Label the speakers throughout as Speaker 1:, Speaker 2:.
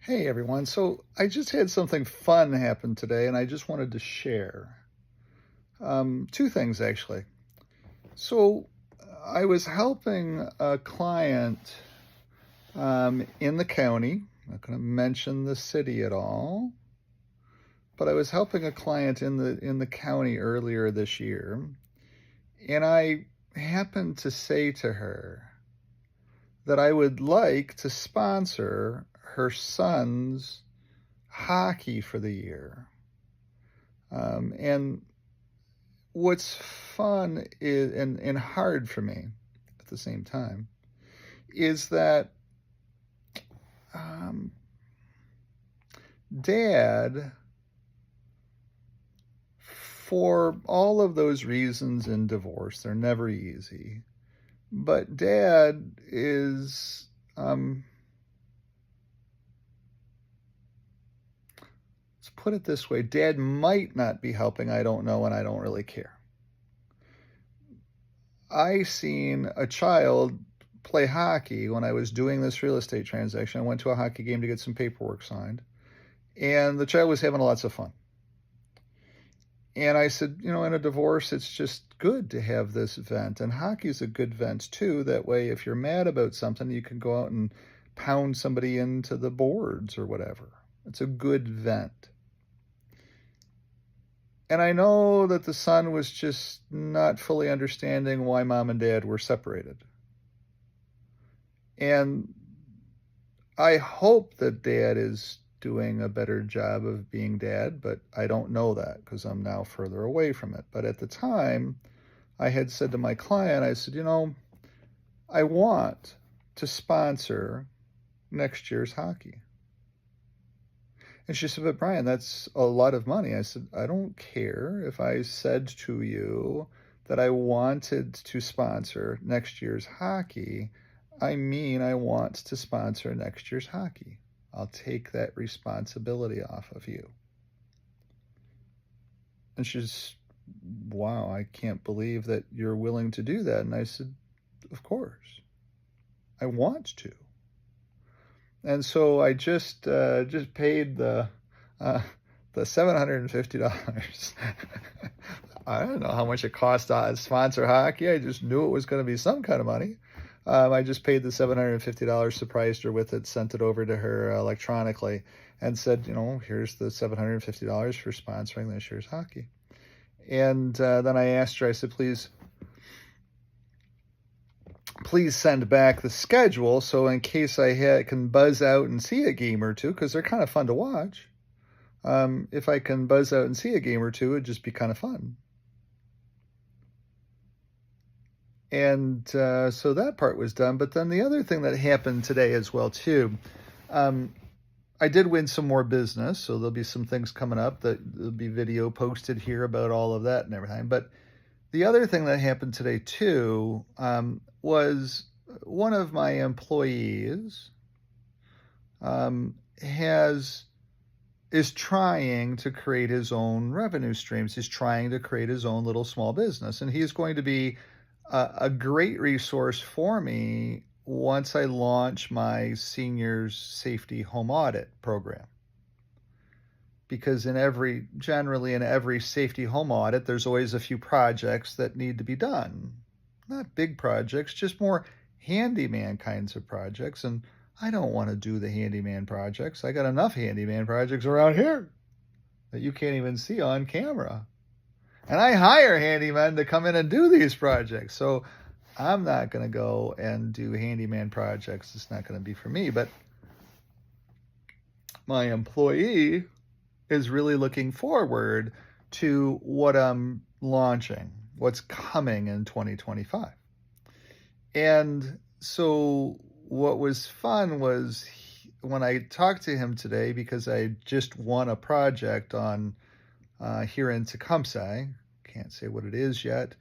Speaker 1: Hey everyone. So I just had something fun happen today and I just wanted to share. Two things actually. So I was helping a client in the county. I'm not going to mention the city at all, but I was helping a client in the county earlier this year, and I happened to say to her that I would like to sponsor her son's hockey for the year. And what's fun is and hard for me at the same time is that um, dad, for all of those reasons in divorce, they're never easy, but dad is let's put it this way, dad might not be helping. I don't know, and I don't really care. I seen a child play hockey when I was doing this real estate transaction. I went to a hockey game to get some paperwork signed, and the child was having lots of fun. And I said, in a divorce, it's just good to have this vent, and hockey's a good vent too. That way, if you're mad about something, you can go out and pound somebody into the boards or whatever. It's a good vent. And I know that the son was just not fully understanding why mom and dad were separated. And I hope that dad is doing a better job of being dad, but I don't know that because I'm now further away from it. But at the time, I had said to my client, I said, I want to sponsor next year's hockey. And she said, but Brian, that's a lot of money. I said, I don't care if I said to you that I wanted to sponsor next year's hockey. I mean, I want to sponsor next year's hockey. I'll take that responsibility off of you. And she's, wow, I can't believe that you're willing to do that. And I said, of course, I want to. And so I just paid the $750. I don't know how much it cost to sponsor hockey. I just knew it was going to be some kind of money. I just paid the $750, surprised her with it, sent it over to her electronically, and said, here's the $750 for sponsoring this year's hockey. And then I asked her, I said, please send back the schedule so in case I can buzz out and see a game or two, because they're kind of fun to watch. If I can buzz out and see a game or two, it'd just be kind of fun. And so that part was done. But then the other thing that happened today as well, too, I did win some more business. So there'll be some things coming up that there'll be video posted here about all of that and everything. But the other thing that happened today, too, was one of my employees is trying to create his own revenue streams. He's trying to create his own little small business, and he's going to be a great resource for me once I launch my seniors safety home audit program. Because generally in every safety home audit, there's always a few projects that need to be done. Not big projects, just more handyman kinds of projects. And I don't want to do the handyman projects. I got enough handyman projects around here that you can't even see on camera. And I hire handymen to come in and do these projects. So I'm not going to go and do handyman projects. It's not going to be for me. But my employee is really looking forward to what I'm launching, what's coming in 2025. And so what was fun was when I talked to him today, because I just won a project on here in Tecumseh. Can't say what it is yet.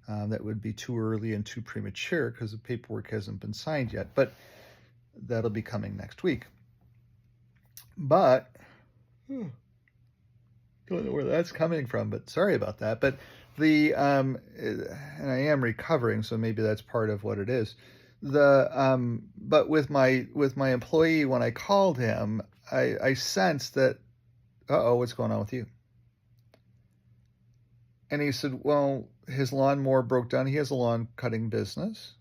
Speaker 1: That would be too early and too premature because the paperwork hasn't been signed yet, but that'll be coming next week. But don't know where that's coming from, but sorry about that. But and I am recovering, so maybe that's part of what it is. But with my employee, when I called him, I sensed that, uh-oh, what's going on with you? And he said, well, his lawnmower broke down. He has a lawn cutting business.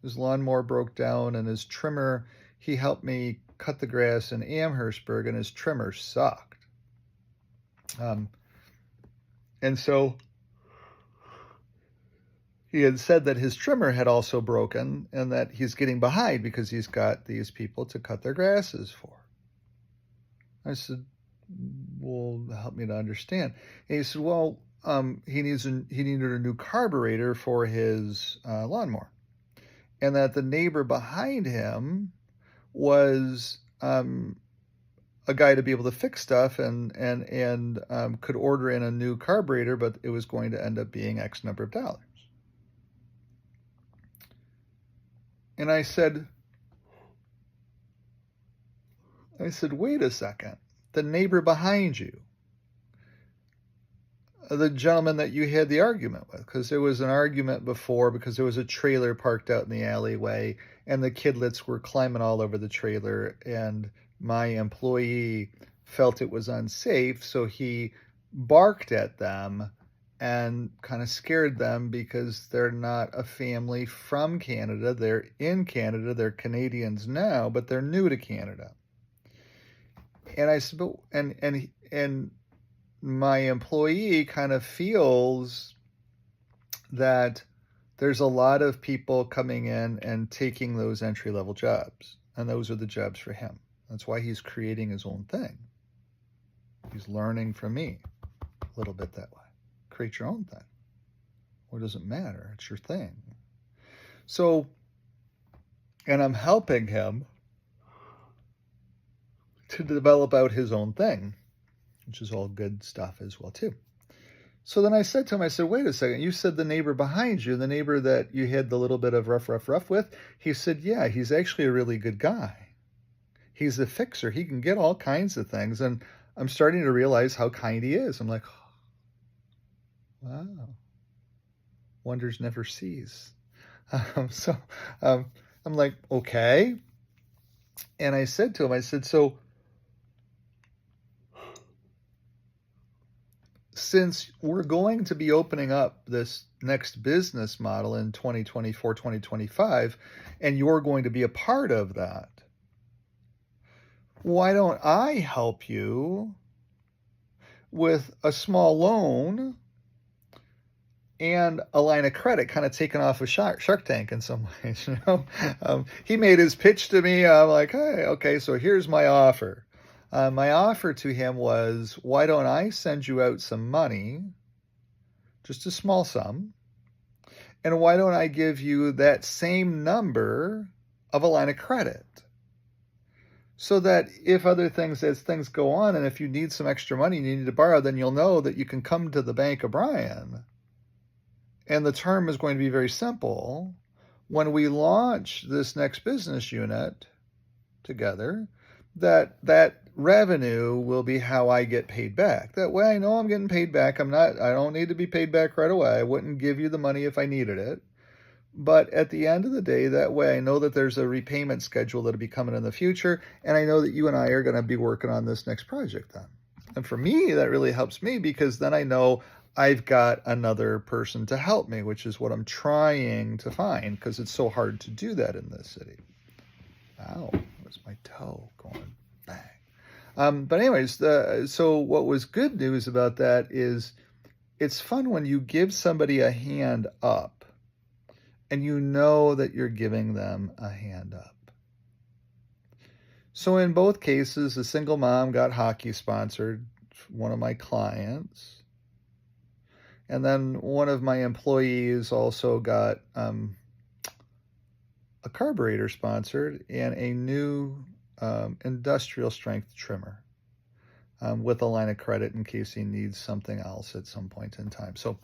Speaker 1: His lawnmower broke down, and his trimmer, he helped me cut the grass in Amherstburg, and his trimmer sucked. Um, and so he had said that his trimmer had also broken and that he's getting behind because he's got these people to cut their grasses for. I said, well, help me to understand. And he said, well, he needed a new carburetor for his lawnmower, and that the neighbor behind him was a guy to be able to fix stuff and could order in a new carburetor, but it was going to end up being X number of dollars. And I said, wait a second. The neighbor behind you, the gentleman that you had the argument with, because there was an argument before because there was a trailer parked out in the alleyway and the kidlets were climbing all over the trailer, and my employee felt it was unsafe, so he barked at them and kind of scared them because they're not a family from Canada. They're in Canada. They're Canadians now, but they're new to Canada. And I said, but, and my employee kind of feels that there's a lot of people coming in and taking those entry-level jobs, and those are the jobs for him. That's why he's creating his own thing. He's learning from me a little bit that way. Create your own thing. Well, it doesn't matter. It's your thing. So, and I'm helping him to develop out his own thing, which is all good stuff as well, too. So then I said to him, I said, wait a second, you said the neighbor behind you, the neighbor that you had the little bit of rough with? He said, yeah, he's actually a really good guy. He's a fixer. He can get all kinds of things. And I'm starting to realize how kind he is. I'm like, wow. Wonders never cease. I'm like, okay. And I said to him, I said, so since we're going to be opening up this next business model in 2024, 2025, and you're going to be a part of that, why don't I help you with a small loan and a line of credit, kind of taken off of Shark Tank in some ways, you know? He made his pitch to me. I'm like, hey, okay, so here's my offer. My offer to him was, why don't I send you out some money, just a small sum, and why don't I give you that same number of a line of credit? So that if other things, as things go on, and if you need some extra money and you need to borrow, then you'll know that you can come to the Bank of Brian. And the term is going to be very simple. When we launch this next business unit together, that revenue will be how I get paid back. That way I know I'm getting paid back. I don't need to be paid back right away. I wouldn't give you the money if I needed it. But at the end of the day, that way I know that there's a repayment schedule that'll be coming in the future, and I know that you and I are going to be working on this next project then. And for me, that really helps me because then I know I've got another person to help me, which is what I'm trying to find because it's so hard to do that in this city. Ow, where's my toe going? Bang. But anyways, so what was good news about that is it's fun when you give somebody a hand up and you know that you're giving them a hand up. So in both cases, a single mom got hockey sponsored, one of my clients. And then one of my employees also got a carburetor sponsored and a new industrial strength trimmer with a line of credit in case he needs something else at some point in time. So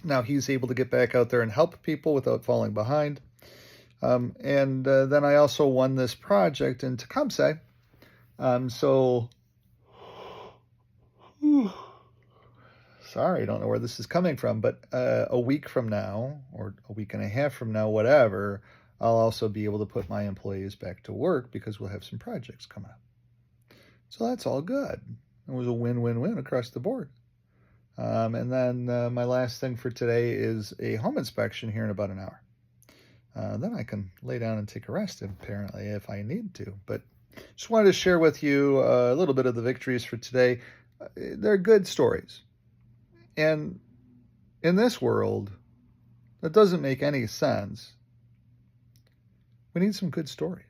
Speaker 1: now he's able to get back out there and help people without falling behind. And then I also won this project in Tecumseh. Sorry, I don't know where this is coming from, but a week from now, or a week and a half from now, whatever, I'll also be able to put my employees back to work because we'll have some projects coming up. So that's all good. It was a win-win-win across the board. And then my last thing for today is a home inspection here in about an hour. Then I can lay down and take a rest, apparently, if I need to. But just wanted to share with you a little bit of the victories for today. They're good stories. And in this world, that doesn't make any sense. We need some good stories.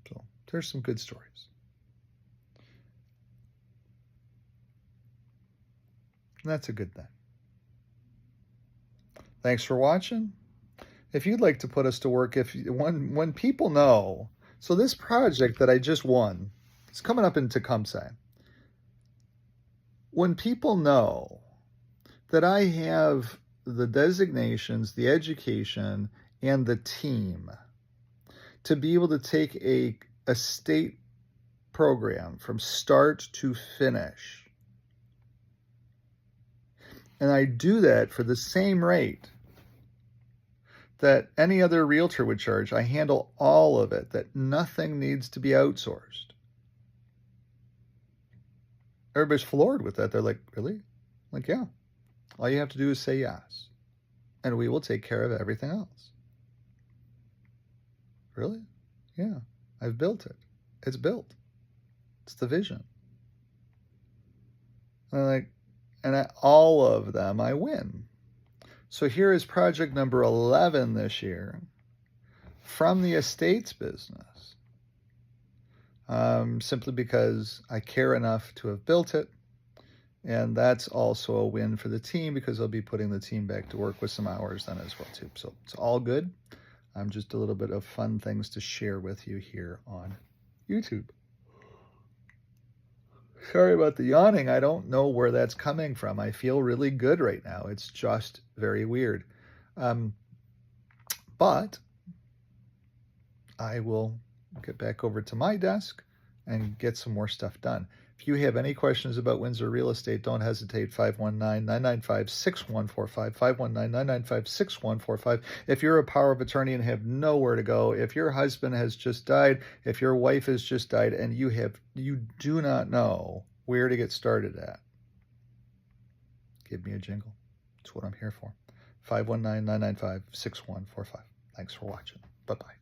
Speaker 1: So there's some good stories. And that's a good thing. Thanks for watching. If you'd like to put us to work, when people know, so this project that I just won, it's coming up in Tecumseh. When people know that I have the designations, the education, and the team to be able to take a state program from start to finish, and I do that for the same rate that any other realtor would charge. I handle all of it, that nothing needs to be outsourced. Everybody's floored with that. They're like, really? I'm like, yeah. All you have to do is say yes, and we will take care of everything else. Really? Yeah. I've built it. It's built. It's the vision. And all of them I win. So here is project number 11 this year from the estates business, simply because I care enough to have built it. And that's also a win for the team because I'll be putting the team back to work with some hours then as well too. So it's all good. Just a little bit of fun things to share with you here on YouTube. Sorry about the yawning. I don't know where that's coming from. I feel really good right now. It's just very weird. But I will get back over to my desk and get some more stuff done. If you have any questions about Windsor real estate, don't hesitate. 519-995-6145, 519-995-6145. If you're a power of attorney and have nowhere to go, if your husband has just died, if your wife has just died, and you do not know where to get started at, give me a jingle. That's what I'm here for. 519-995-6145. Thanks for watching. Bye-bye.